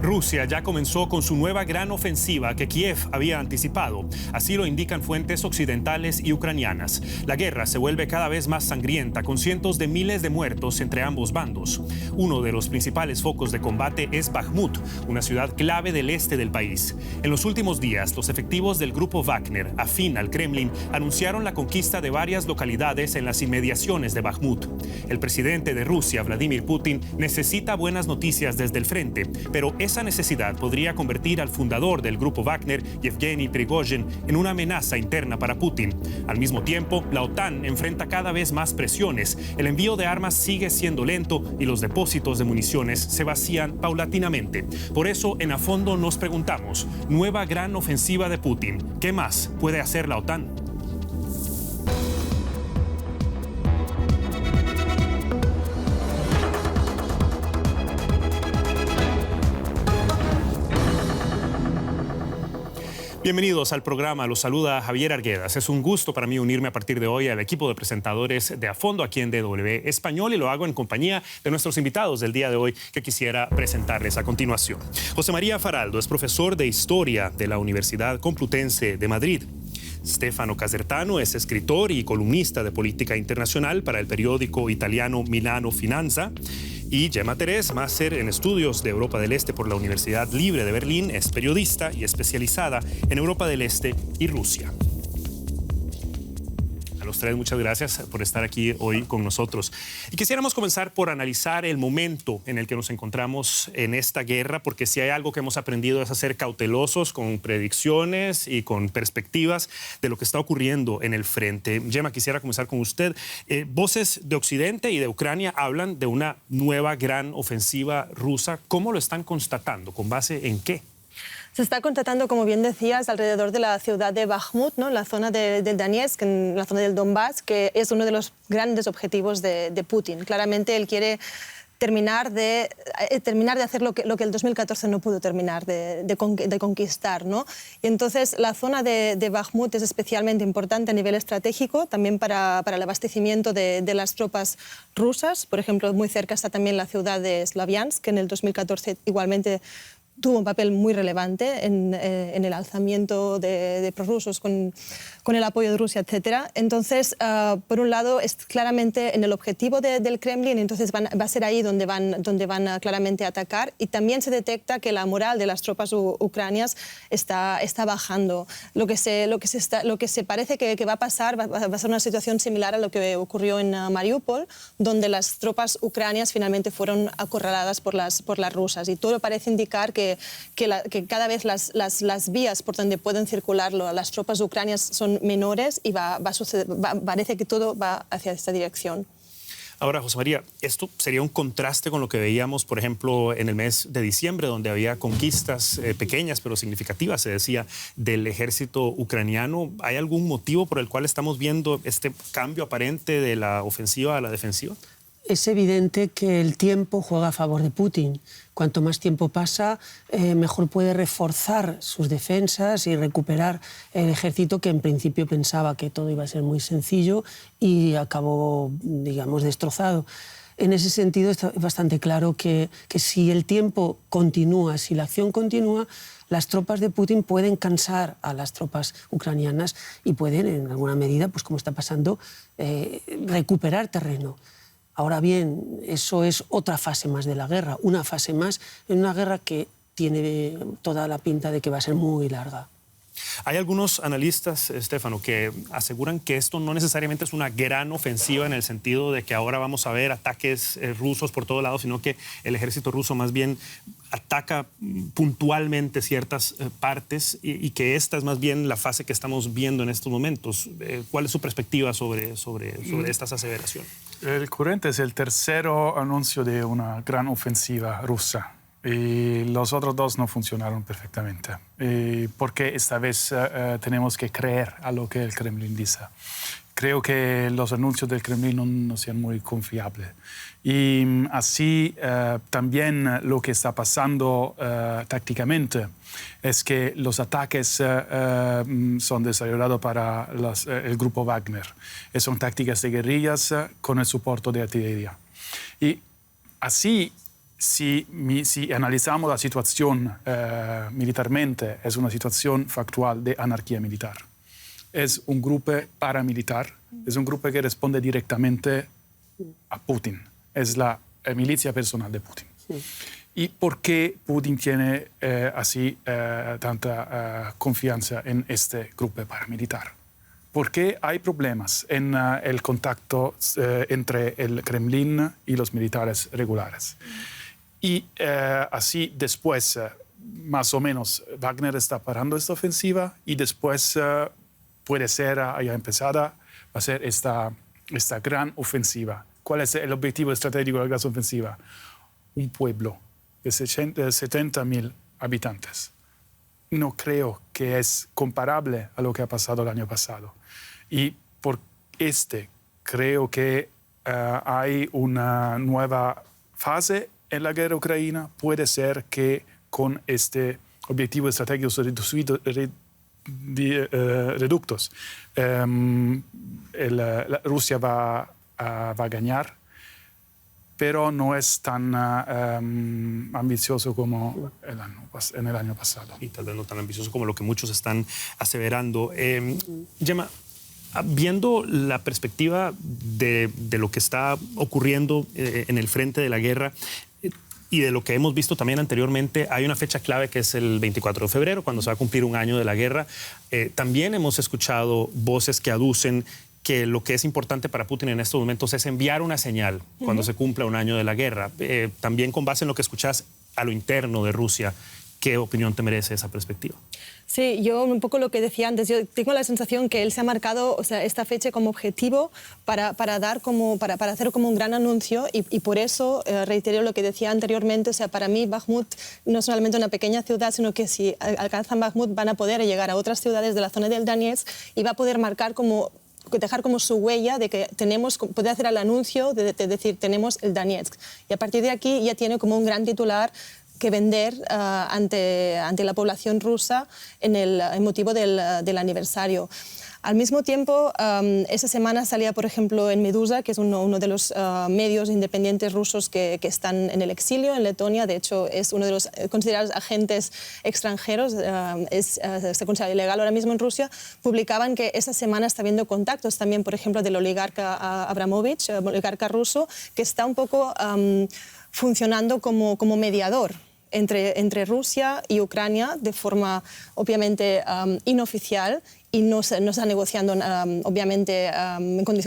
Rusia ya comenzó con su nueva gran ofensiva que Kiev había anticipado. Así lo indican fuentes occidentales y ucranianas. La guerra se vuelve cada vez más sangrienta, con cientos de miles de muertos entre ambos bandos. Uno de los principales focos de combate es Bakhmut, una ciudad clave del este del país. En los últimos días, los efectivos del grupo Wagner, afín al Kremlin, anunciaron la conquista de varias localidades en las inmediaciones de Bakhmut. El presidente de Rusia, Vladimir Putin, necesita buenas noticias desde el frente, pero esa necesidad podría convertir al fundador del grupo Wagner, Yevgeny Prigozhin, en una amenaza interna para Putin. Al mismo tiempo, la OTAN enfrenta cada vez más presiones. El envío de armas sigue siendo lento y los depósitos de municiones se vacían paulatinamente. Por eso, en A Fondo nos preguntamos, nueva gran ofensiva de Putin, ¿qué más puede hacer la OTAN? Bienvenidos al programa, los saluda Javier Arguedas. Es un gusto para mí unirme a partir de hoy al equipo de presentadores de A Fondo aquí en DW Español y lo hago en compañía de nuestros invitados del día de hoy que quisiera presentarles a continuación. José María Faraldo es profesor de Historia de la Universidad Complutense de Madrid. Stefano Casertano es escritor y columnista de política internacional para el periódico italiano Milano Finanza. Y Gemma Terés, máster en estudios de Europa del Este por la Universidad Libre de Berlín, es periodista y especializada en Europa del Este y Rusia. A los tres, muchas gracias por estar aquí hoy con nosotros. Y quisiéramos comenzar por analizar el momento en el que nos encontramos en esta guerra, porque si hay algo que hemos aprendido es a ser cautelosos con predicciones y con perspectivas de lo que está ocurriendo en el frente. Gemma, quisiera comenzar con usted. Voces de Occidente y de Ucrania hablan de una nueva gran ofensiva rusa. ¿Cómo lo están constatando? ¿Con base en qué? Se está constatando, como bien decías, alrededor de la ciudad de Bakhmut, ¿no? La zona de Donetsk, en la zona del Donbass, que es uno de los grandes objetivos de Putin. Claramente él quiere terminar de hacer lo que el 2014 no pudo terminar de conquistar, ¿no? Y entonces la zona de Bakhmut es especialmente importante a nivel estratégico, también para el abastecimiento de las tropas rusas. Por ejemplo, muy cerca está también la ciudad de Slaviansk, que en el 2014 igualmente tuvo un papel muy relevante en el alzamiento de prorrusos con el apoyo de Rusia, etc. Entonces, por un lado, es claramente en el objetivo del Kremlin, entonces va a ser ahí donde van claramente a atacar, y también se detecta que la moral de las tropas ucranianas está bajando. Lo que se parece que va a pasar va a ser una situación similar a lo que ocurrió en Mariupol, donde las tropas ucranianas finalmente fueron acorraladas por las rusas, y todo parece indicar que cada vez las vías por donde pueden circular las tropas ucranianas son menores y parece que todo va hacia esta dirección. Ahora, José María, esto sería un contraste con lo que veíamos, por ejemplo, en el mes de diciembre, donde había conquistas pequeñas pero significativas, se decía, del ejército ucraniano. ¿Hay algún motivo por el cual estamos viendo este cambio aparente de la ofensiva a la defensiva? Es evidente que el tiempo juega a favor de Putin. Cuanto más tiempo pasa, mejor puede reforzar sus defensas y recuperar el ejército, que en principio pensaba que todo iba a ser muy sencillo y acabó, digamos, destrozado. En ese sentido, está bastante claro que si el tiempo continúa, si la acción continúa, las tropas de Putin pueden cansar a las tropas ucranianas y pueden, en alguna medida, pues como está pasando, recuperar terreno. Ahora bien, eso es otra fase más de la guerra, una fase más en una guerra que tiene toda la pinta de que va a ser muy larga. Hay algunos analistas, Stefano, que aseguran que esto no necesariamente es una gran ofensiva en el sentido de que ahora vamos a ver ataques rusos por todos lados, sino que el ejército ruso más bien ataca puntualmente ciertas partes y que esta es más bien la fase que estamos viendo en estos momentos. ¿Cuál es su perspectiva sobre estas aseveraciones? El currente es el tercer anuncio de una gran ofensiva rusa. Y los otros dos no funcionaron perfectamente. Porque esta vez tenemos que creer a lo que el Kremlin dice. Creo que los anuncios del Kremlin no sean muy confiables. Y así también lo que está pasando tácticamente es que los ataques son desarrollados para el grupo Wagner. Son tácticas de guerrillas con el soporte de artillería. Y así si analizamos la situación militarmente, es una situación factual de anarquía militar. Es un grupo paramilitar, es un grupo que responde directamente a Putin. Es la milicia personal de Putin. Sí. ¿Y por qué Putin tiene así tanta confianza en este grupo paramilitar? Porque hay problemas en el contacto entre el Kremlin y los militares regulares. Y así después, más o menos, Wagner está parando esta ofensiva y después puede ser, ya empezada, va a ser esta gran ofensiva. ¿Cuál es el objetivo estratégico de la gran ofensiva? Un pueblo de 70.000 habitantes. No creo que es comparable a lo que ha pasado el año pasado. Y por creo que hay una nueva fase en la guerra ucraniana. Puede ser que con este objetivo estratégico reductos, Rusia va a ganar, pero no es tan ambicioso como en el año pasado. Y tal vez no tan ambicioso como lo que muchos están aseverando. Gemma, viendo la perspectiva de lo que está ocurriendo en el frente de la guerra y de lo que hemos visto también anteriormente, hay una fecha clave que es el 24 de febrero, cuando se va a cumplir un año de la guerra. También hemos escuchado voces que aducen que lo que es importante para Putin en estos momentos es enviar una señal cuando se cumpla un año de la guerra. También con base en lo que escuchás a lo interno de Rusia, ¿qué opinión te merece esa perspectiva? Sí, yo un poco lo que decía antes, yo tengo la sensación que él se ha marcado, o sea, esta fecha como objetivo para hacer como un gran anuncio y por eso reitero lo que decía anteriormente, o sea, para mí Bakhmut no es solamente una pequeña ciudad, sino que si alcanzan Bakhmut van a poder llegar a otras ciudades de la zona del Donetsk y va a poder dejar como su huella de que puede hacer el anuncio de decir tenemos el Donetsk y a partir de aquí ya tiene como un gran titular que vender ante la población rusa en el motivo del aniversario. Al mismo tiempo, esa semana salía, por ejemplo, en Medusa, que es uno de los medios independientes rusos que están en el exilio en Letonia. De hecho, es uno de los considerados agentes extranjeros, se considera ilegal ahora mismo en Rusia. Publicaban que esa semana está habiendo contactos también, por ejemplo, del oligarca Abramovich, oligarca ruso, que está un poco funcionando como mediador entre Rusia y Ucrania de forma obviamente inoficial y no está negociando obviamente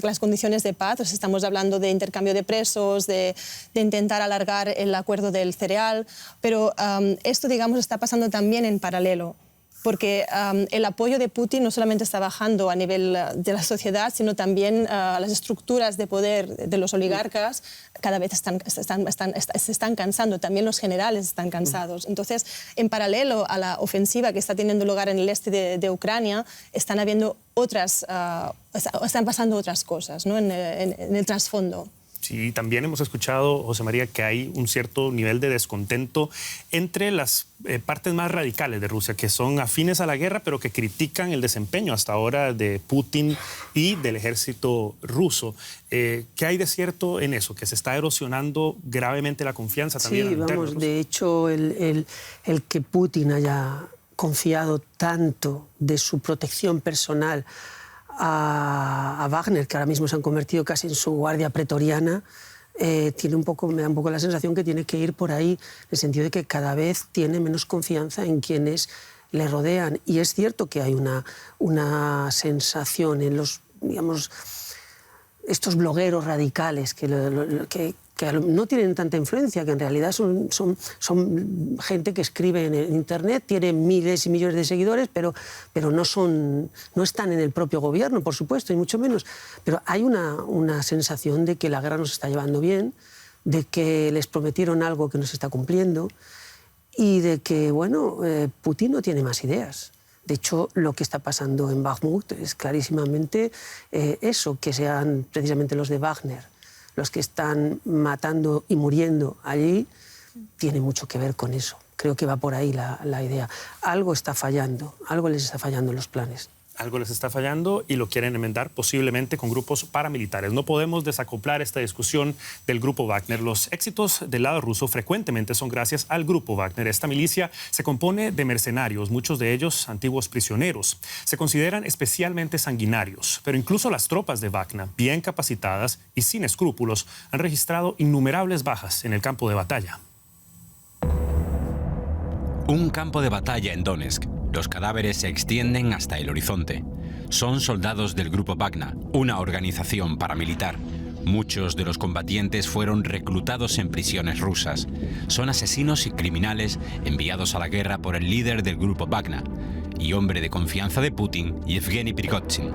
las condiciones de paz. Entonces, estamos hablando de intercambio de presos, de intentar alargar el acuerdo del cereal, pero esto, digamos, está pasando también en paralelo. Porque el apoyo de Putin no solamente está bajando a nivel de la sociedad, sino también las estructuras de poder de los oligarcas cada vez se están cansando, también los generales están cansados. Entonces, en paralelo a la ofensiva que está teniendo lugar en el este de Ucrania, están pasando otras cosas, ¿no? en el trasfondo. Sí, también hemos escuchado, José María, que hay un cierto nivel de descontento entre las partes más radicales de Rusia, que son afines a la guerra, pero que critican el desempeño hasta ahora de Putin y del ejército ruso. ¿Qué hay de cierto en eso? Que se está erosionando gravemente la confianza también. Sí, vamos, de hecho, el que Putin haya confiado tanto de su protección personal a Wagner, que ahora mismo se han convertido casi en su guardia pretoriana, me da un poco la sensación que tiene que ir por ahí, en el sentido de que cada vez tiene menos confianza en quienes le rodean. Y es cierto que hay una sensación en los, digamos, estos blogueros radicales que no tienen tanta influencia, que en realidad son gente que escribe en Internet, tiene miles y millones de seguidores, pero no están en el propio gobierno, por supuesto, y mucho menos. Pero hay una sensación de que la guerra nos está llevando bien, de que les prometieron algo que no se está cumpliendo y de que, bueno, Putin no tiene más ideas. De hecho, lo que está pasando en Bakhmut es clarísimamente eso, que sean precisamente los de Wagner los que están matando y muriendo allí, tiene mucho que ver con eso. Creo que va por ahí la idea. Algo está fallando, algo les está fallando en los planes. algo les está fallando y lo quieren enmendar posiblemente con grupos paramilitares. No podemos desacoplar esta discusión del grupo Wagner. Los éxitos del lado ruso frecuentemente son gracias al grupo Wagner. Esta milicia se compone de mercenarios, muchos de ellos antiguos prisioneros. Se consideran especialmente sanguinarios, pero incluso las tropas de Wagner, bien capacitadas y sin escrúpulos, han registrado innumerables bajas en el campo de batalla. Un campo de batalla en Donetsk. Los cadáveres se extienden hasta el horizonte. Son soldados del Grupo Wagner, una organización paramilitar. Muchos de los combatientes fueron reclutados en prisiones rusas. Son asesinos y criminales enviados a la guerra por el líder del Grupo Wagner y hombre de confianza de Putin, Yevgeny Prigozhin.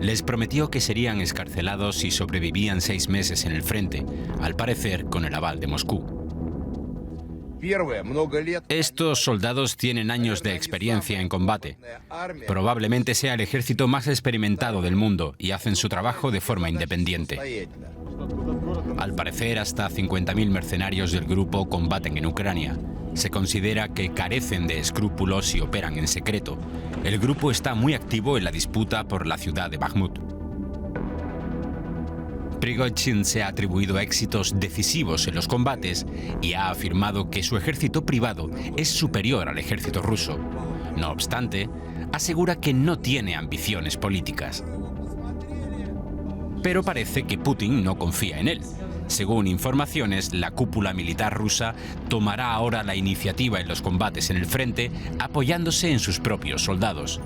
Les prometió que serían excarcelados si sobrevivían 6 meses en el frente, al parecer con el aval de Moscú. Estos soldados tienen años de experiencia en combate. Probablemente sea el ejército más experimentado del mundo y hacen su trabajo de forma independiente. Al parecer, hasta 50.000 mercenarios del grupo combaten en Ucrania. Se considera que carecen de escrúpulos y operan en secreto. El grupo está muy activo en la disputa por la ciudad de Bakhmut. Prigozhin se ha atribuido éxitos decisivos en los combates y ha afirmado que su ejército privado es superior al ejército ruso. No obstante, asegura que no tiene ambiciones políticas. Pero parece que Putin no confía en él. Según informaciones, la cúpula militar rusa tomará ahora la iniciativa en los combates en el frente, apoyándose en sus propios soldados.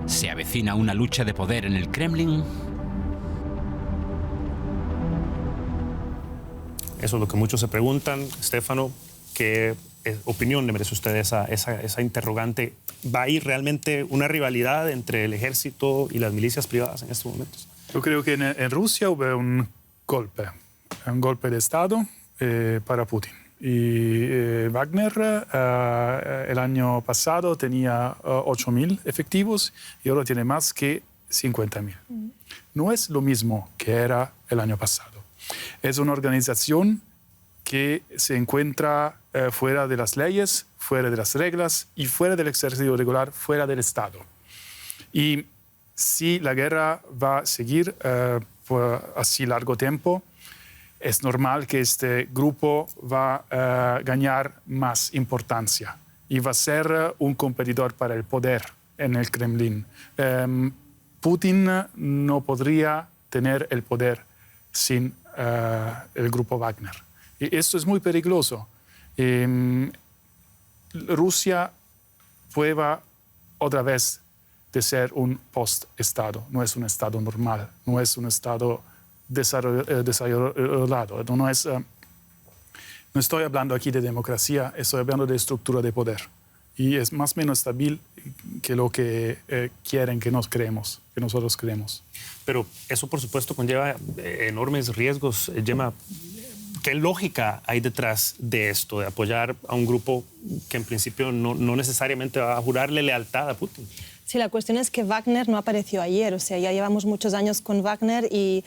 ¿Se avecina una lucha de poder en el Kremlin? Eso es lo que muchos se preguntan. Stefano, ¿qué opinión le merece usted esa interrogante? ¿Va a ir realmente una rivalidad entre el ejército y las milicias privadas en estos momentos? Yo creo que en Rusia hubo un golpe de Estado para Putin. Y Wagner el año pasado tenía 8.000 efectivos y ahora tiene más que 50.000. No es lo mismo que era el año pasado. Es una organización que se encuentra fuera de las leyes, fuera de las reglas y fuera del ejército regular, fuera del Estado. Y si la guerra va a seguir por así largo tiempo, es normal que este grupo va a ganar más importancia y va a ser un competidor para el poder en el Kremlin. Putin no podría tener el poder sin el grupo Wagner. Y esto es muy peligroso. Rusia prueba otra vez de ser un post-estado. No es un estado normal, no es un estado desarrollado. No estoy hablando aquí de democracia, estoy hablando de estructura de poder. Y es más o menos estable que lo que quieren que nosotros creemos. Pero eso, por supuesto, conlleva enormes riesgos. Gemma, ¿qué lógica hay detrás de esto, de apoyar a un grupo que en principio no necesariamente va a jurarle lealtad a Putin? Sí, la cuestión es que Wagner no apareció ayer. O sea, ya llevamos muchos años con Wagner y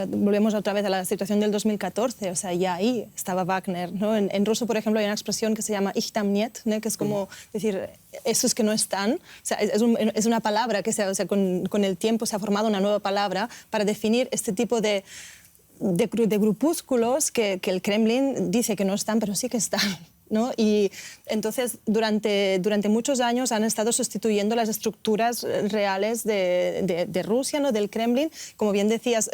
volvemos otra vez a la situación del 2014, o sea, ya ahí estaba Wagner, ¿no? En ruso, por ejemplo, hay una expresión que se llama ich tam niet, ¿no? Que es como decir, esos que no están, o sea, es una palabra que con el tiempo se ha formado una nueva palabra para definir este tipo de grupúsculos que el Kremlin dice que no están, pero sí que están, ¿no? Y entonces durante muchos años han estado sustituyendo las estructuras reales de Rusia, ¿no? Del Kremlin. Como bien decías,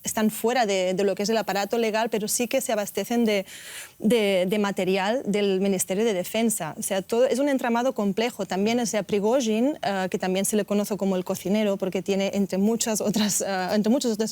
están fuera de lo que es el aparato legal, pero sí que se abastecen de material del Ministerio de Defensa. O sea, todo es un entramado complejo. También, o sea, Prigozhin, que también se le conoce como el cocinero, porque tiene entre muchos otros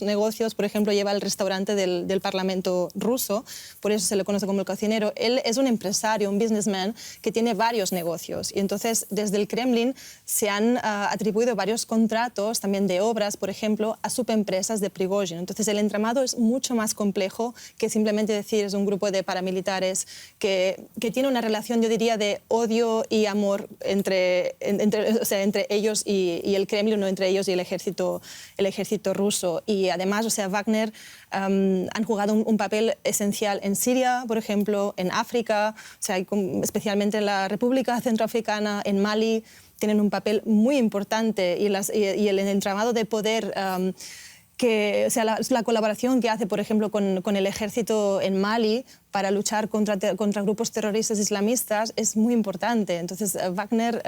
negocios, por ejemplo, lleva el restaurante del Parlamento ruso, por eso se le conoce como el cocinero. Él es un empresario, un businessman, que tiene varios negocios. Y entonces, desde el Kremlin se han atribuido varios contratos, también de obras, por ejemplo, a subempresas de Prigozhin. Entonces, el entramado es mucho más complejo que simplemente decir es un grupo de paramilitares que tiene una relación, yo diría, de odio y amor entre ellos y el Kremlin, no entre ellos y el ejército ruso. Y además, o sea, Wagner han jugado un papel esencial en Siria, por ejemplo, en África, o sea, especialmente en la República Centroafricana, en Mali. tienen un papel muy importante y el entramado de poder o sea, la colaboración que hace, por ejemplo, con el ejército en Mali para luchar contra grupos terroristas islamistas es muy importante. Entonces, Wagner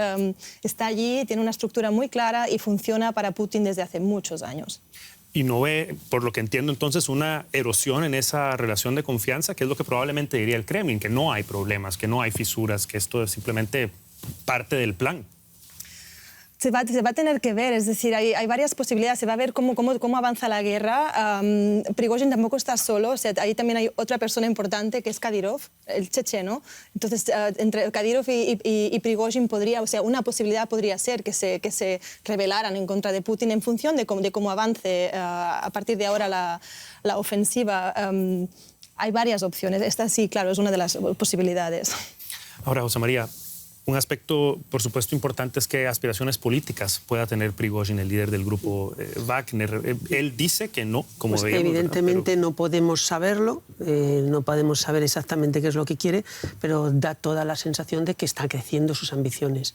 está allí, tiene una estructura muy clara y funciona para Putin desde hace muchos años. Y no ve, por lo que entiendo, entonces, una erosión en esa relación de confianza, que es lo que probablemente diría el Kremlin, que no hay problemas, que no hay fisuras, que esto es simplemente parte del plan. Se va a tener que ver, es decir, hay varias posibilidades, se va a ver cómo avanza la guerra. Prigozhin tampoco está solo, o sea, ahí también hay otra persona importante que es Kadyrov, el checheno. Entonces, entre Kadyrov y Prigozhin podría, o sea, una posibilidad podría ser que se rebelaran en contra de Putin en función de cómo avance a partir de ahora la ofensiva. Hay varias opciones, esta sí, claro, es una de las posibilidades. Ahora, José María, un aspecto, por supuesto, importante es que aspiraciones políticas pueda tener Prigozhin, el líder del grupo Wagner. Él dice que no, como pues veíamos. Evidentemente no podemos saberlo, no podemos saber exactamente qué es lo que quiere, pero da toda la sensación de que están creciendo sus ambiciones.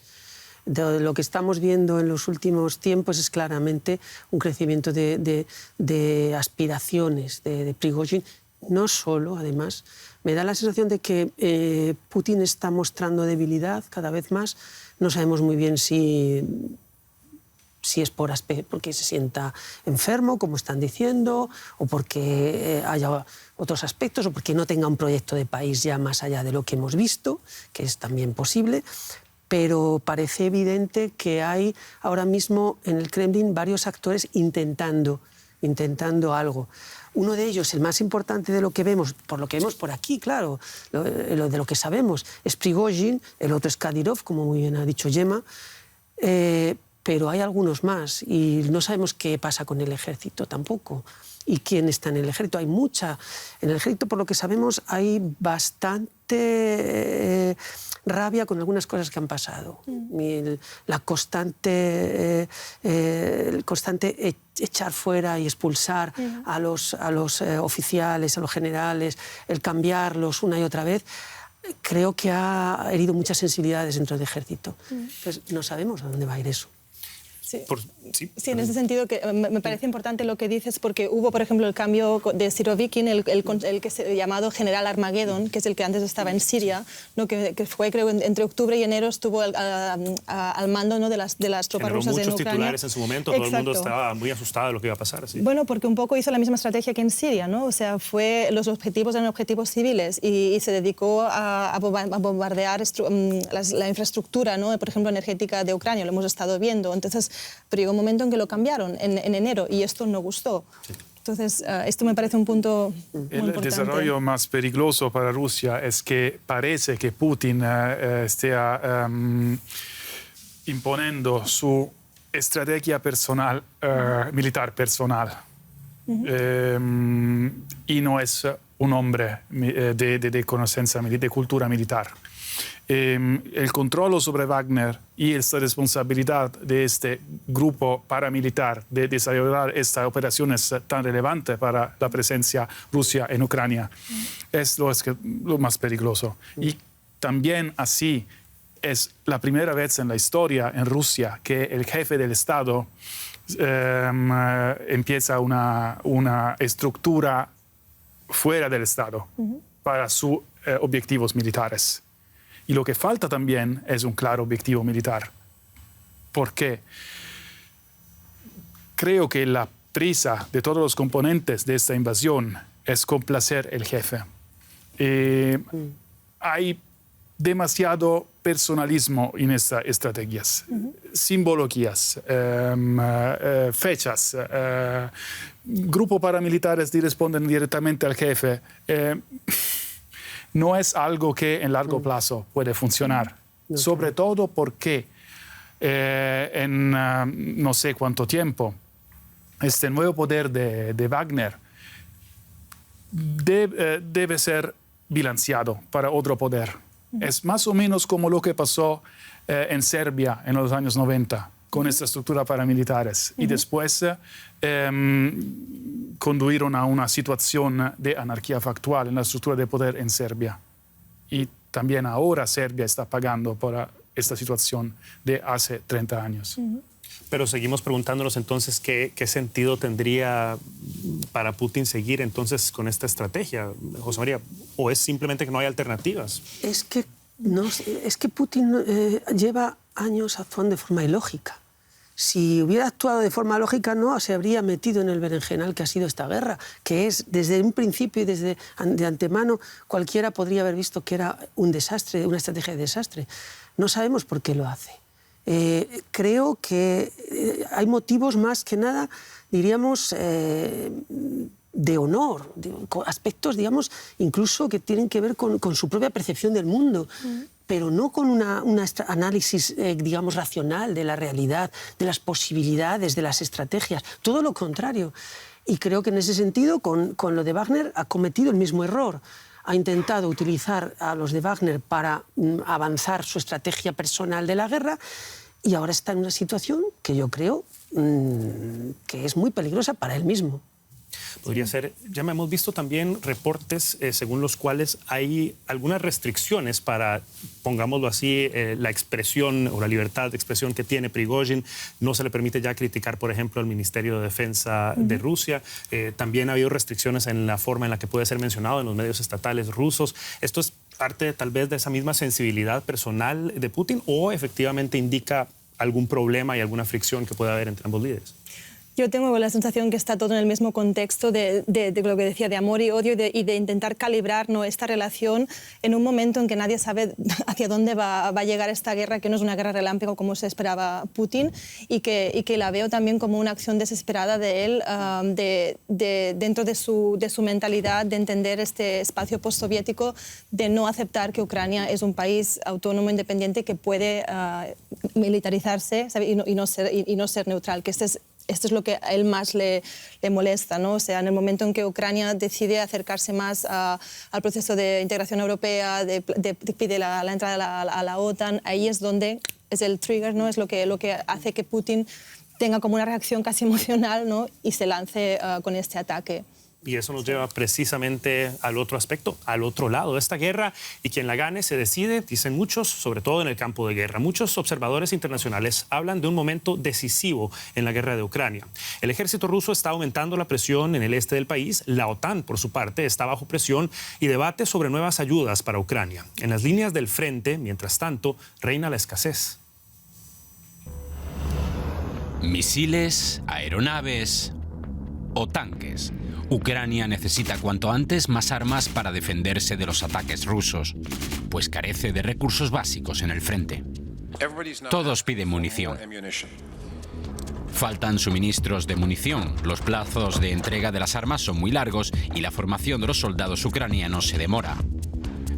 Lo que estamos viendo en los últimos tiempos es claramente un crecimiento de aspiraciones de Prigozhin. No solo, además, me da la sensación de que Putin está mostrando debilidad cada vez más. No sabemos muy bien si es porque se sienta enfermo, como están diciendo, o porque haya otros aspectos, o porque no tenga un proyecto de país ya más allá de lo que hemos visto, que es también posible. Pero parece evidente que hay ahora mismo en el Kremlin varios actores intentando algo. Uno de ellos, el más importante de lo que vemos, por lo que vemos por aquí, claro, de lo que sabemos, es Prigozhin, el otro es Kadyrov, como muy bien ha dicho Gemma, pero hay algunos más y no sabemos qué pasa con el ejército tampoco. ¿Y quién está en el ejército? Hay mucha. En el ejército, por lo que sabemos, hay bastante rabia con algunas cosas que han pasado. El constante echar fuera y expulsar a los oficiales, a los generales, el cambiarlos una y otra vez, creo que ha herido muchas sensibilidades dentro del ejército. Entonces, no sabemos a dónde va a ir eso. Sí. Sí, en ese sentido que me parece importante lo que dices, porque hubo, por ejemplo, el cambio de Sirovikin, el que se llamado General Armageddon, que es el que antes estaba en Siria, ¿no? que fue, creo, entre octubre y enero estuvo al mando, ¿no? de las tropas rusas en Ucrania. Muchos titulares en su momento. Exacto. Todo el mundo estaba muy asustado de lo que iba a pasar. ¿Sí? Bueno, porque un poco hizo la misma estrategia que en Siria, ¿no? O sea, los objetivos eran objetivos civiles y se dedicó a bombardear la infraestructura, ¿no? Por ejemplo, energética de Ucrania, lo hemos estado viendo. Entonces, pero llegó un momento en que lo cambiaron en enero y esto no gustó. Sí. Entonces, esto me parece un punto muy importante. El desarrollo más peligroso para Rusia es que parece que Putin esté imponiendo su estrategia personal, militar personal. Y no es un hombre de conocimiento, de cultura militar. El control sobre Wagner y esta responsabilidad de este grupo paramilitar de desarrollar estas operaciones tan relevantes para la presencia rusa en Ucrania es lo más peligroso. Y también así es la primera vez en la historia en Rusia que el jefe del Estado empieza una estructura fuera del Estado para sus objetivos militares. Y lo que falta también es un claro objetivo militar. Porque creo que la prisa de todos los componentes de esta invasión es complacer al jefe. Hay demasiado personalismo en estas estrategias, simbologías, fechas, grupos paramilitares que responden directamente al jefe. No es algo que en largo plazo puede funcionar, sobre todo porque en no sé cuánto tiempo este nuevo poder de Wagner debe ser bilanciado para otro poder. Es más o menos como lo que pasó en Serbia en los años 90 con esta estructura paramilitares y después condujeron a una situación de anarquía factual en la estructura de poder en Serbia. Y también ahora Serbia está pagando por esta situación de hace 30 años. Pero seguimos preguntándonos entonces qué sentido tendría para Putin seguir entonces con esta estrategia, José María, o es simplemente que no hay alternativas. Es que Putin lleva años actuando de forma ilógica. Si hubiera actuado de forma lógica, no se habría metido en el berenjenal que ha sido esta guerra, que es desde un principio y desde de antemano cualquiera podría haber visto que era un desastre, una estrategia de desastre. No sabemos por qué lo hace. Creo que hay motivos más que nada, diríamos, de honor, aspectos, digamos, incluso que tienen que ver con su propia percepción del mundo, pero no con un análisis, digamos, racional de la realidad, de las posibilidades, de las estrategias. Todo lo contrario. Y creo que en ese sentido, con lo de Wagner, ha cometido el mismo error. Ha intentado utilizar a los de Wagner para avanzar su estrategia personal de la guerra y ahora está en una situación que yo creo que es muy peligrosa para él mismo. Podría ser, ya hemos visto también reportes según los cuales hay algunas restricciones para, pongámoslo así, la expresión o la libertad de expresión que tiene Prigozhin. No se le permite ya criticar, por ejemplo, al Ministerio de Defensa de Rusia. También ha habido restricciones en la forma en la que puede ser mencionado en los medios estatales rusos. ¿Esto es parte tal vez de esa misma sensibilidad personal de Putin o efectivamente indica algún problema y alguna fricción que pueda haber entre ambos líderes? Yo tengo la sensación que está todo en el mismo contexto de lo que decía, de amor y odio y de intentar calibrar, ¿no?, esta relación en un momento en que nadie sabe hacia dónde va a llegar esta guerra, que no es una guerra relámpago como se esperaba Putin, y que la veo también como una acción desesperada de él, dentro de su mentalidad de entender este espacio postsoviético, de no aceptar que Ucrania es un país autónomo, independiente, que puede militarizarse, ¿sabe?, y no ser neutral, que esto es lo que a él más le molesta, ¿no? O sea, en el momento en que Ucrania decide acercarse más al proceso de integración europea, pide la entrada a la OTAN, ahí es donde es el trigger, ¿no? Es lo que hace que Putin tenga como una reacción casi emocional, ¿no?, y se lance con este ataque. Y eso nos lleva precisamente al otro aspecto, al otro lado de esta guerra. Y quien la gane se decide, dicen muchos, sobre todo en el campo de guerra. Muchos observadores internacionales hablan de un momento decisivo en la guerra de Ucrania. El ejército ruso está aumentando la presión en el este del país. La OTAN, por su parte, está bajo presión y debate sobre nuevas ayudas para Ucrania. En las líneas del frente, mientras tanto, reina la escasez. Misiles, aeronaves o tanques. Ucrania necesita cuanto antes más armas para defenderse de los ataques rusos, pues carece de recursos básicos en el frente. Todos piden munición. Faltan suministros de munición, los plazos de entrega de las armas son muy largos y la formación de los soldados ucranianos se demora.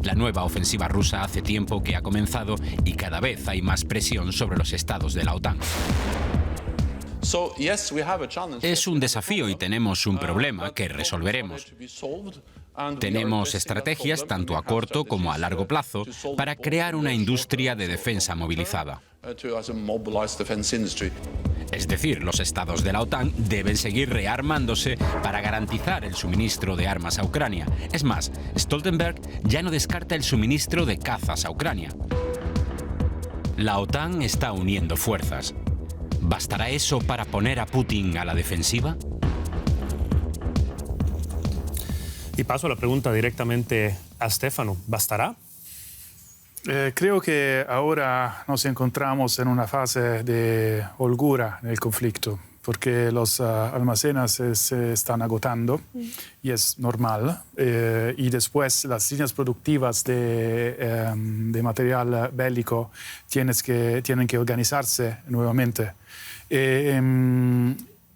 La nueva ofensiva rusa hace tiempo que ha comenzado y cada vez hay más presión sobre los estados de la OTAN. Es un desafío y tenemos un problema que resolveremos. Tenemos estrategias tanto a corto como a largo plazo para crear una industria de defensa movilizada. Es decir, los estados de la OTAN deben seguir rearmándose para garantizar el suministro de armas a Ucrania. Es más, Stoltenberg ya no descarta el suministro de cazas a Ucrania. La OTAN está uniendo fuerzas. ¿Bastará eso para poner a Putin a la defensiva? Y paso a la pregunta directamente a Stefano. ¿Bastará? Creo que ahora nos encontramos en una fase de holgura en el conflicto, porque los almacenes se están agotando y es normal. Y después las líneas productivas de material bélico tienen que organizarse nuevamente.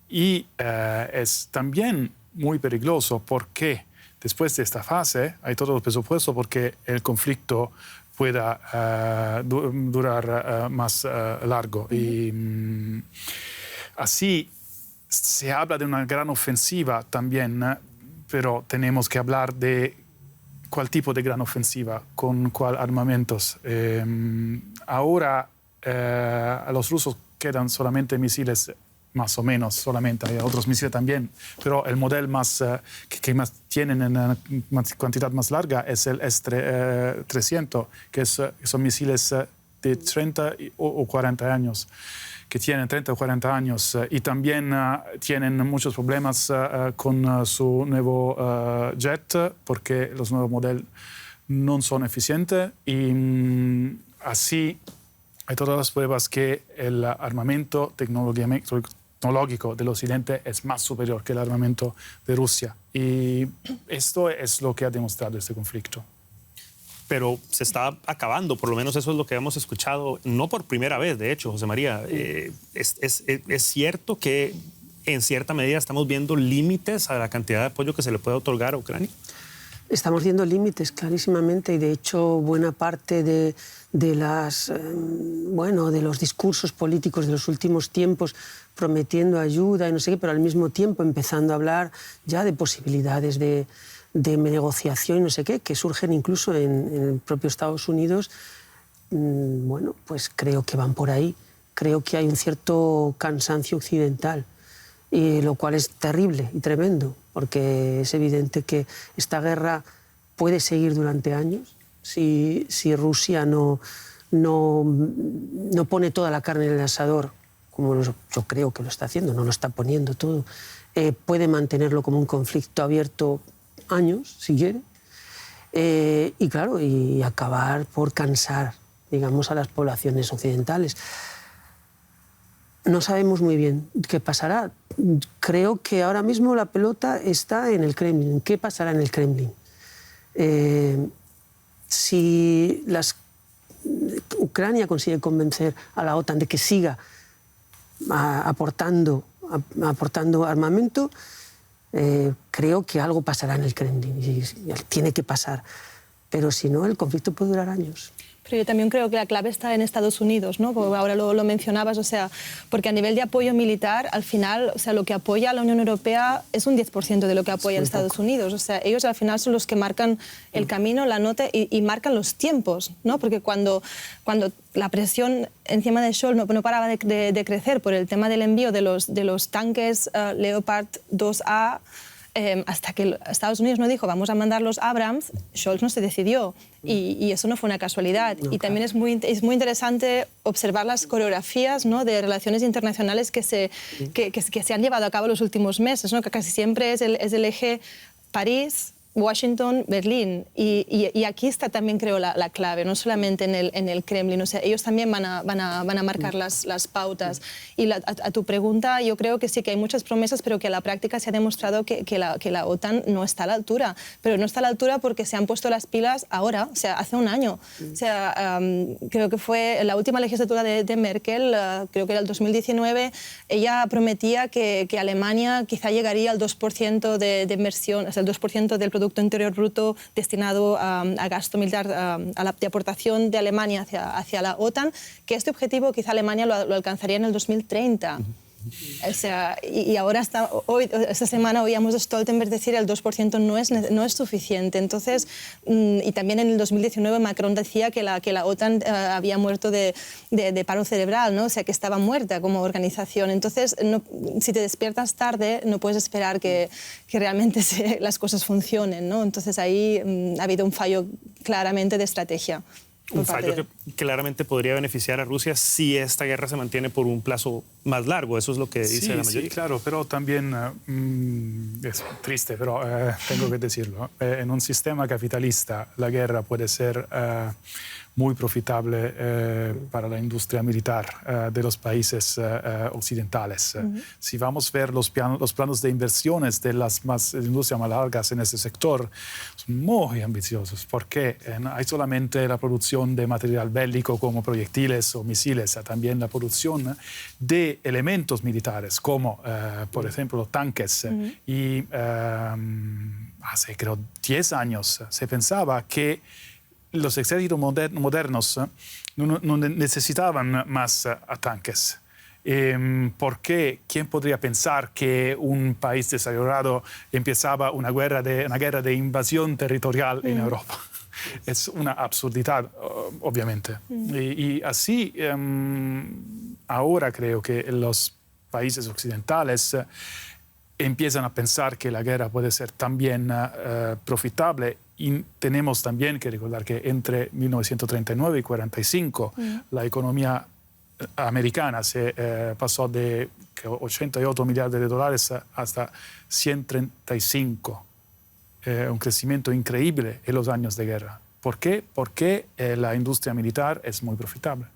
Y es también muy peligroso porque después de esta fase hay todo el presupuesto porque el conflicto pueda durar más largo. Y así se habla de una gran ofensiva también, pero tenemos que hablar de cuál tipo de gran ofensiva, con cuál armamentos. Ahora a los rusos quedan solamente misiles, más o menos, solamente. Hay otros misiles también, pero el modelo que más tienen en una cantidad más larga es el S-300, que son misiles de 30 o 40 años, que tienen 30 o 40 años y también tienen muchos problemas con su nuevo jet porque los nuevos modelos no son eficientes y así hay todas las pruebas que el armamento tecnológico del Occidente es más superior que el armamento de Rusia. Y esto es lo que ha demostrado este conflicto. Pero se está acabando, por lo menos eso es lo que hemos escuchado, no por primera vez, de hecho, José María. Es cierto que en cierta medida estamos viendo límites a la cantidad de apoyo que se le puede otorgar a Ucrania. Estamos viendo límites clarísimamente y de hecho buena parte de los discursos políticos de los últimos tiempos prometiendo ayuda y no sé qué, pero al mismo tiempo empezando a hablar ya de posibilidades de negociación y no sé qué, que surgen incluso en el propio Estados Unidos, bueno, pues creo que van por ahí. Creo que hay un cierto cansancio occidental, y lo cual es terrible y tremendo, porque es evidente que esta guerra puede seguir durante años si Rusia no pone toda la carne en el asador, como yo creo que lo está haciendo, no lo está poniendo todo. Puede mantenerlo como un conflicto abierto años, si quiere, y claro, y acabar por cansar, digamos, a las poblaciones occidentales. No sabemos muy bien qué pasará. Creo que ahora mismo la pelota está en el Kremlin. ¿Qué pasará en el Kremlin? Si Ucrania consigue convencer a la OTAN de que siga aportando armamento, creo que algo pasará en el Kremlin y tiene que pasar. Pero si no, el conflicto puede durar años. Pero yo también creo que la clave está en Estados Unidos, ¿no? Como ahora lo mencionabas, o sea, porque a nivel de apoyo militar, al final, o sea, lo que apoya a la Unión Europea es un 10% de lo que apoya a Estados Unidos. O sea, ellos al final son los que marcan el camino, la nota y marcan los tiempos, ¿no? Porque cuando la presión encima de Scholz no paraba de crecer por el tema del envío de los tanques Leopard 2A, hasta que Estados Unidos no dijo vamos a mandar los Abrams, Scholz no se decidió y eso no fue una casualidad. No, y también es muy interesante observar las coreografías, ¿no?, de relaciones internacionales que se han llevado a cabo los últimos meses, ¿no?, que casi siempre es el eje París, Washington, Berlín. Y aquí está también, creo, la clave, no solamente en el Kremlin. O sea, ellos también van a marcar las pautas. Y a tu pregunta, yo creo que sí, que hay muchas promesas, pero que a la práctica se ha demostrado que la OTAN no está a la altura. Pero no está a la altura porque se han puesto las pilas ahora, o sea, hace un año. O sea, creo que fue la última legislatura de Merkel, creo que era el 2019, ella prometía que Alemania quizá llegaría al 2% de inversión, o sea, el 2% del Producto Interior Bruto destinado a gasto militar, a la aportación de Alemania hacia la OTAN, que este objetivo quizá Alemania lo alcanzaría en el 2030. O sea, y ahora esta semana oíamos a Stoltenberg decir el 2% no es suficiente. Entonces, y también en el 2019 Macron decía que la OTAN había muerto de paro cerebral, ¿no? O sea, que estaba muerta como organización. Entonces, si te despiertas tarde, no puedes esperar que realmente las cosas funcionen, ¿no? Entonces, ahí ha habido un fallo claramente de estrategia. Un fallo que claramente podría beneficiar a Rusia si esta guerra se mantiene por un plazo más largo. Eso es lo que dice la mayoría. Sí, claro, pero también es triste, pero tengo que decirlo. En un sistema capitalista la guerra puede ser muy profitable para la industria militar de los países occidentales. Si vamos a ver los planos de inversiones de las industrias más largas en este sector, son muy ambiciosos, porque hay solamente la producción de material bélico como proyectiles o misiles, también la producción de elementos militares como, por ejemplo, los tanques. Y hace, creo, 10 años se pensaba que los ejércitos modernos no necesitaban más tanques. Porque ¿quién podría pensar que un país desarrollado empezaba una guerra de invasión territorial en Europa? Es una absurdidad, obviamente. Y así, ahora creo que los países occidentales empiezan a pensar que la guerra puede ser también profitable Y tenemos también que recordar que entre 1939 y 1945 la economía americana se pasó de 88 millardos de dólares hasta 135. Un crecimiento increíble en los años de guerra. ¿Por qué? Porque la industria militar es muy profitable.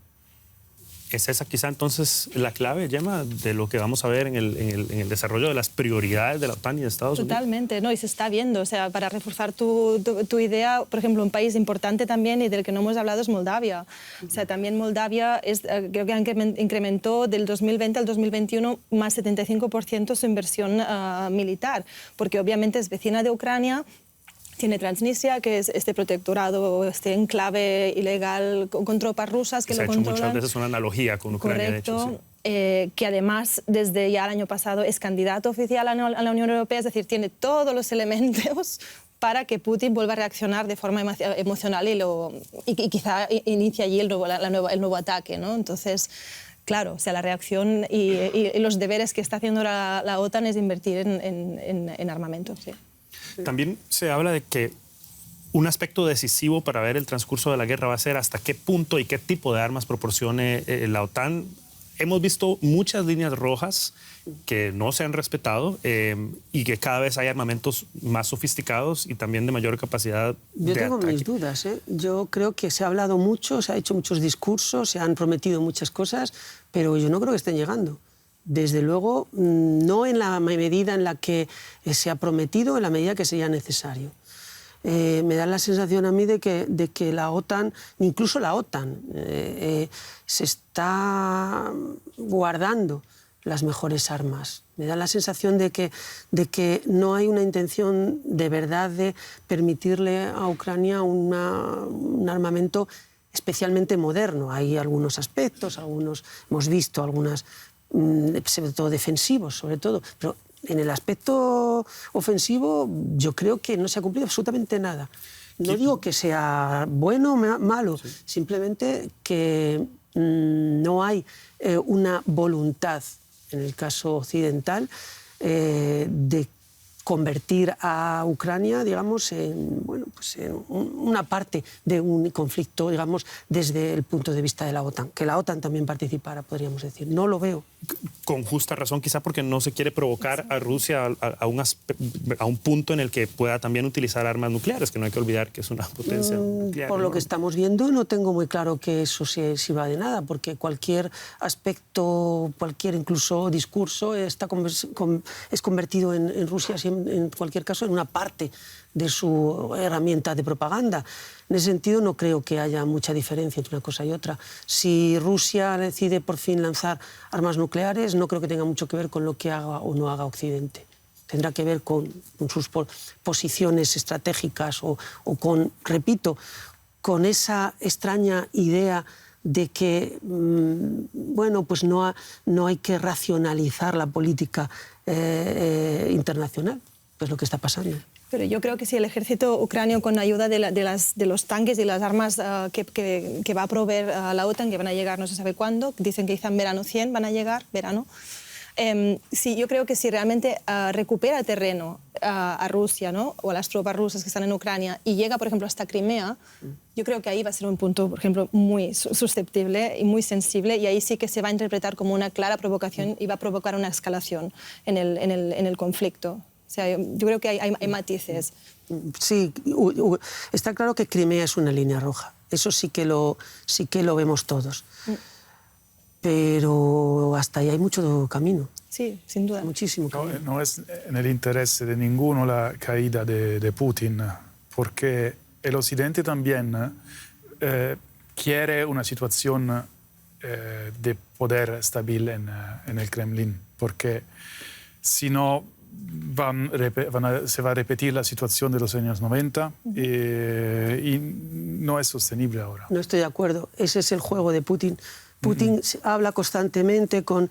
¿Es esa quizá entonces la clave, Gemma, de lo que vamos a ver en el desarrollo de las prioridades de la OTAN y de Estados Unidos? Totalmente, ¿no? Y se está viendo. O sea, para reforzar tu idea, por ejemplo, un país importante también y del que no hemos hablado es Moldavia. O sea, también Moldavia creo que incrementó del 2020 al 2021 más 75% su inversión militar, porque obviamente es vecina de Ucrania. Tiene Transnistria, que es este protectorado, este enclave ilegal con tropas rusas que lo controlan. Se ha hecho muchas veces una analogía con Ucrania, correcto, de hecho, sí. Que además desde ya el año pasado es candidato oficial a la Unión Europea, es decir, tiene todos los elementos para que Putin vuelva a reaccionar de forma emocional y quizá inicie allí el nuevo ataque, ¿no? Entonces, claro, o sea, la reacción y los deberes que está haciendo la OTAN es invertir en armamento, sí. También se habla de que un aspecto decisivo para ver el transcurso de la guerra va a ser hasta qué punto y qué tipo de armas proporcione la OTAN. Hemos visto muchas líneas rojas que no se han respetado y que cada vez hay armamentos más sofisticados y también de mayor capacidad de ataque. Yo tengo mis dudas, ¿eh? Yo creo que se ha hablado mucho, se han hecho muchos discursos, se han prometido muchas cosas, pero yo no creo que estén llegando. Desde luego, no en la medida en la que se ha prometido, en la medida que sea necesario. Me da la sensación a mí de que la OTAN, incluso la OTAN, se está guardando las mejores armas. Me da la sensación de que no hay una intención de verdad de permitirle a Ucrania un armamento especialmente moderno. Hay algunos aspectos, hemos visto algunas, sobre todo defensivos, sobre todo, pero en el aspecto ofensivo yo creo que no se ha cumplido absolutamente nada. No digo que sea bueno o malo, sí, simplemente que no hay una voluntad, en el caso occidental, de convertir a Ucrania, digamos, en una parte de un conflicto, digamos, desde el punto de vista de la OTAN. Que la OTAN también participara, podríamos decir. No lo veo. Con justa razón, quizá porque no se quiere provocar a Rusia a un punto en el que pueda también utilizar armas nucleares, que no hay que olvidar que es una potencia nuclear. Por lo que estamos viendo, no tengo muy claro que eso sirva de nada, porque cualquier aspecto, cualquier incluso discurso es convertido en Rusia, en cualquier caso, en una parte de su herramienta de propaganda. En ese sentido, no creo que haya mucha diferencia entre una cosa y otra. Si Rusia decide por fin lanzar armas nucleares, no creo que tenga mucho que ver con lo que haga o no haga Occidente. Tendrá que ver con sus posiciones estratégicas o con, repito, con esa extraña idea de que bueno, pues no hay que racionalizar la política internacional, pues lo que está pasando. Pero yo creo que si el ejército ucranio, con ayuda de los tanques y las armas que va a proveer la OTAN, que van a llegar no se sabe cuándo, dicen que quizá en verano 100 van a llegar, verano. Sí, yo creo que si realmente recupera terreno a Rusia, ¿no?, o a las tropas rusas que están en Ucrania y llega, por ejemplo, hasta Crimea, yo creo que ahí va a ser un punto, por ejemplo, muy susceptible y muy sensible, y ahí sí que se va a interpretar como una clara provocación y va a provocar una escalación en el conflicto. O sea, yo creo que hay matices. Sí, está claro que Crimea es una línea roja. Eso sí que lo vemos todos. Pero hasta ahí hay mucho camino. Sí, sin duda. Muchísimo camino. No es en el interés de ninguno la caída de Putin, porque el Occidente también quiere una situación de poder estable en el Kremlin, porque si no se va a repetir la situación de los años 90 y no es sostenible ahora. No estoy de acuerdo. Ese es el juego de Putin. Putin habla constantemente con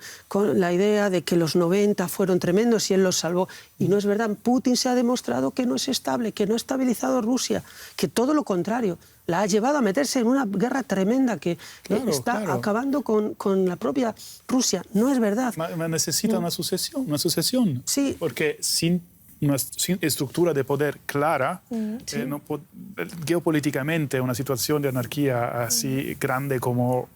la idea de que los 90 fueron tremendos y él los salvó. Y no es verdad. Putin se ha demostrado que no es estable, que no ha estabilizado Rusia, que todo lo contrario. La ha llevado a meterse en una guerra tremenda que está acabando con la propia Rusia. No es verdad. Necesita una sucesión. Sí. Porque sin una estructura de poder clara, geopolíticamente una situación de anarquía así grande como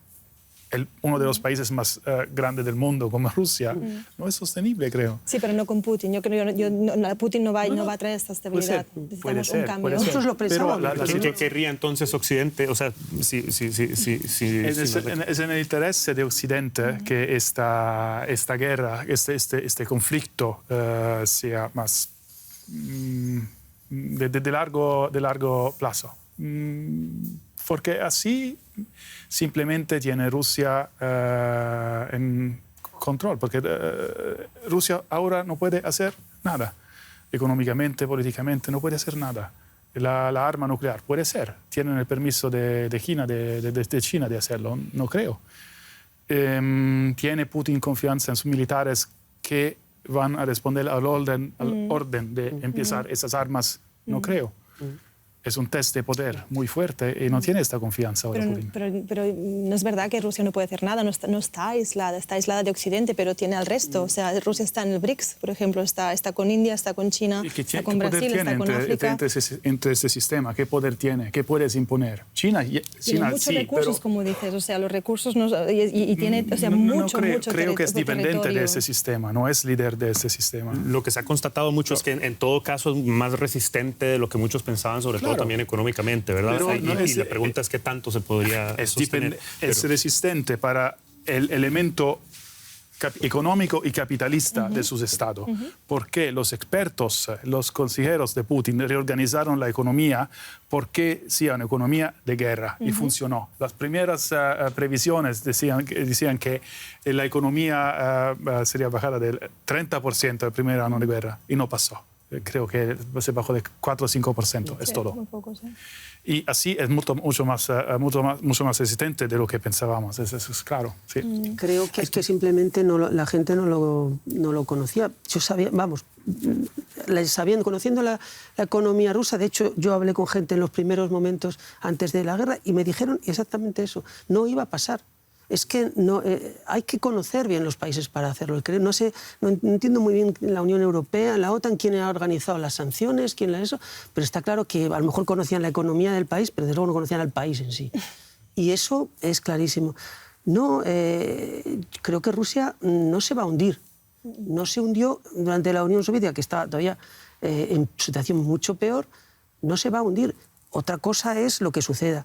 uno de los países más grandes del mundo, como Rusia, no es sostenible, creo. Sí, pero no con Putin. Yo creo que Putin no va a traer esta estabilidad. Puede ser, un cambio. Nosotros lo pensábamos. Así que querría entonces Occidente, o sea, Es en el interés de Occidente que esta guerra, este conflicto sea más de largo plazo. Porque así simplemente tiene Rusia en control, porque Rusia ahora no puede hacer nada, económicamente, políticamente, no puede hacer nada. La arma nuclear puede ser, tienen el permiso de China de hacerlo, no creo. Tiene Putin confianza en sus militares que van a responder al orden de empezar esas armas, no creo. Es un test de poder muy fuerte y no tiene esta confianza ahora Putin. Pero no es verdad que Rusia no puede hacer nada, no está aislada de Occidente, pero tiene al resto. O sea, Rusia está en el BRICS, por ejemplo, está con India, está con China, está con Brasil, está con África. Entre ese sistema? ¿Qué poder tiene? ¿Qué puedes imponer? China tiene muchos recursos, pero, como dices, o sea, los recursos y tiene mucho creo que es dependiente de ese sistema, no es líder de ese sistema. Lo que se ha constatado mucho es que en todo caso es más resistente de lo que muchos pensaban, sobre todo también económicamente, ¿verdad? Pero y la pregunta es qué tanto se podría sostener. Es resistente para el elemento económico y capitalista de sus estados, porque los expertos, los consejeros de Putin reorganizaron la economía porque sea una economía de guerra y funcionó. Las primeras previsiones decían que la economía sería bajada del 30% el primer año de guerra y no pasó. Creo que se bajó de 4 o 5%, es todo. Muy poco, sí. Y así es mucho más resistente de lo que pensábamos, eso es claro. Sí. Creo que es que simplemente la gente no lo conocía. Yo sabía, conociendo la economía rusa, de hecho yo hablé con gente en los primeros momentos antes de la guerra y me dijeron exactamente eso, no iba a pasar. Es que hay que conocer bien los países para hacerlo. No entiendo muy bien la Unión Europea, la OTAN, quién ha organizado las sanciones, pero está claro que a lo mejor conocían la economía del país, pero desde luego no conocían al país en sí. Y eso es clarísimo. Creo que Rusia no se va a hundir. No se hundió durante la Unión Soviética, que estaba todavía en situación mucho peor, no se va a hundir. Otra cosa es lo que suceda.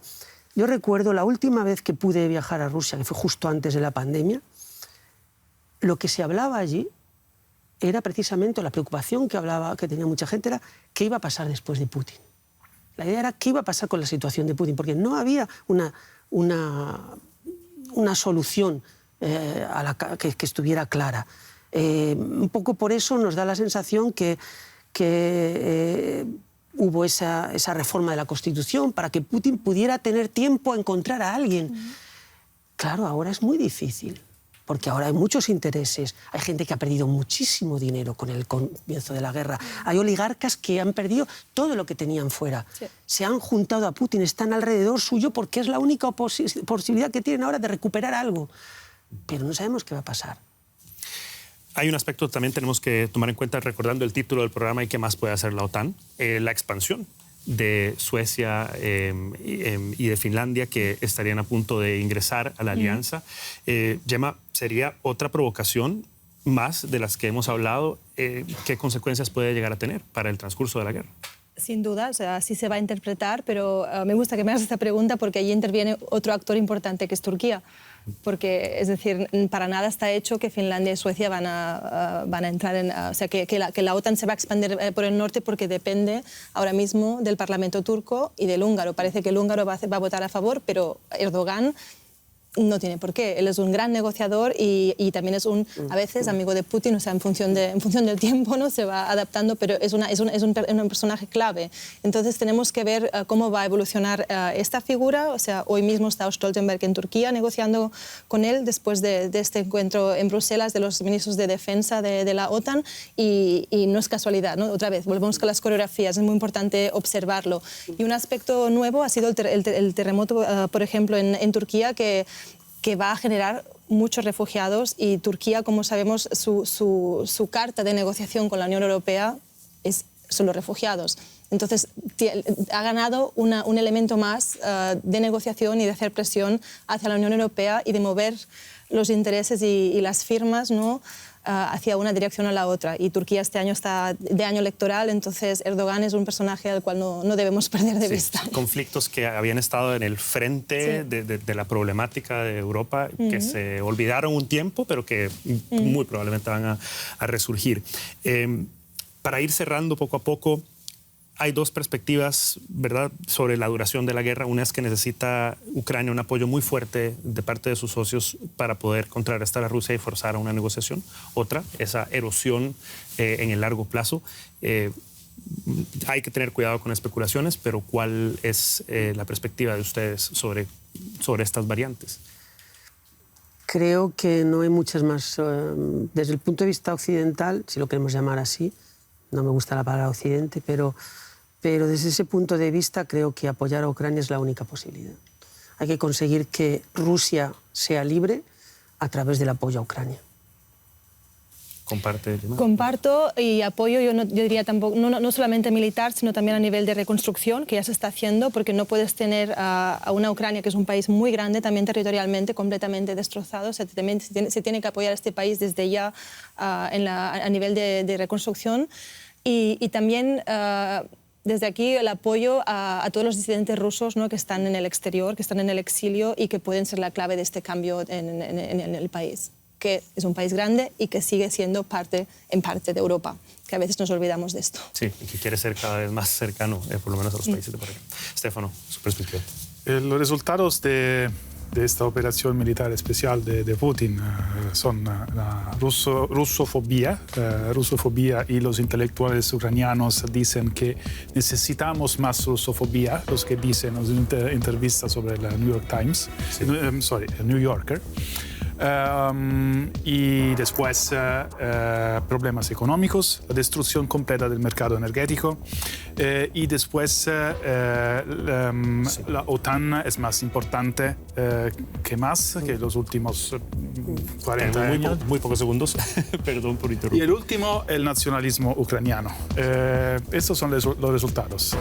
Yo recuerdo la última vez que pude viajar a Rusia, que fue justo antes de la pandemia, lo que se hablaba allí era precisamente, la preocupación que tenía mucha gente era qué iba a pasar después de Putin. La idea era qué iba a pasar con la situación de Putin, porque no había una solución que estuviera clara. Un poco por eso nos da la sensación que hubo esa reforma de la Constitución para que Putin pudiera tener tiempo a encontrar a alguien. Claro, ahora es muy difícil, porque ahora hay muchos intereses. Hay gente que ha perdido muchísimo dinero con el comienzo de la guerra. Hay oligarcas que han perdido todo lo que tenían fuera. Sí. Se han juntado a Putin, están alrededor suyo porque es la única posibilidad que tienen ahora de recuperar algo. Pero no sabemos qué va a pasar. Hay un aspecto que también tenemos que tomar en cuenta, recordando el título del programa y qué más puede hacer la OTAN, la expansión de Suecia y de Finlandia, que estarían a punto de ingresar a la alianza. Gemma, ¿sería otra provocación más de las que hemos hablado? ¿Qué consecuencias puede llegar a tener para el transcurso de la guerra? Sin duda, o sea, así se va a interpretar, pero me gusta que me hagas esta pregunta porque allí interviene otro actor importante que es Turquía. Porque, es decir, para nada está hecho que Finlandia y Suecia van a entrar en... O sea, que la OTAN se va a expandir por el norte porque depende ahora mismo del Parlamento turco y del húngaro. Parece que el húngaro va a votar a favor, pero Erdogan no tiene por qué. Él es un gran negociador y también es a veces amigo de Putin, o sea, en función del tiempo, ¿no? Se va adaptando, pero es un personaje clave. Entonces tenemos que ver cómo va a evolucionar esta figura. O sea, hoy mismo está Stoltenberg en Turquía negociando con él después de este encuentro en Bruselas de los ministros de defensa de la OTAN y no es casualidad, ¿no? Otra vez, volvemos con las coreografías, es muy importante observarlo. Y un aspecto nuevo ha sido el terremoto, por ejemplo, en Turquía, que va a generar muchos refugiados y Turquía, como sabemos, su carta de negociación con la Unión Europea son los refugiados. Entonces, ha ganado un elemento más de negociación y de hacer presión hacia la Unión Europea y de mover los intereses y las firmas, ¿no?, hacia una dirección o la otra. Y Turquía este año está de año electoral, entonces Erdogan es un personaje al cual no debemos perder de vista. Conflictos que habían estado en el frente de la problemática de Europa, que se olvidaron un tiempo, pero que muy probablemente van a resurgir. Para ir cerrando poco a poco, hay dos perspectivas, ¿verdad?, sobre la duración de la guerra. Una es que necesita Ucrania un apoyo muy fuerte de parte de sus socios para poder contrarrestar a Rusia y forzar a una negociación. Otra, esa erosión en el largo plazo. Hay que tener cuidado con especulaciones, pero ¿cuál es la perspectiva de ustedes sobre estas variantes? Creo que no hay muchas más. Desde el punto de vista occidental, si lo queremos llamar así, no me gusta la palabra occidente, pero desde ese punto de vista creo que apoyar a Ucrania es la única posibilidad. Hay que conseguir que Rusia sea libre a través del apoyo a Ucrania. ¿Comparte? Comparto y apoyo, yo diría tampoco, no solamente militar, sino también a nivel de reconstrucción, que ya se está haciendo, porque no puedes tener a una Ucrania, que es un país muy grande, también territorialmente, completamente destrozado. Se tiene que apoyar a este país desde ya a nivel de reconstrucción. Y también desde aquí el apoyo a todos los disidentes rusos, ¿no?, que están en el exterior, que están en el exilio y que pueden ser la clave de este cambio en el país, que es un país grande y que sigue siendo parte de Europa, que a veces nos olvidamos de esto. Sí, y que quiere ser cada vez más cercano, por lo menos a los países de por acá. Stefano, su perspectiva. Los resultados de esta operación militar especial de Putin son la rusofobia y los intelectuales ucranianos dicen que necesitamos más rusofobia, los que dicen en una entrevista sobre la New York Times, el New Yorker. Y después problemas económicos, la destrucción completa del mercado energético y después la OTAN es más importante que los últimos 40 años. Muy pocos segundos, perdón por interrumpir. Y el último, el nacionalismo ucraniano. Estos son los resultados.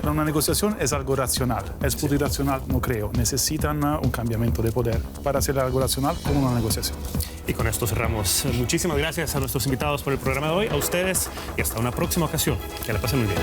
Una negociación es algo racional, es pluriracional, no creo. Necesitan un cambiamiento de poder para hacer algo racional como una negociación. Y con esto cerramos. Muchísimas gracias a nuestros invitados por el programa de hoy, a ustedes y hasta una próxima ocasión. Que la pasen muy bien.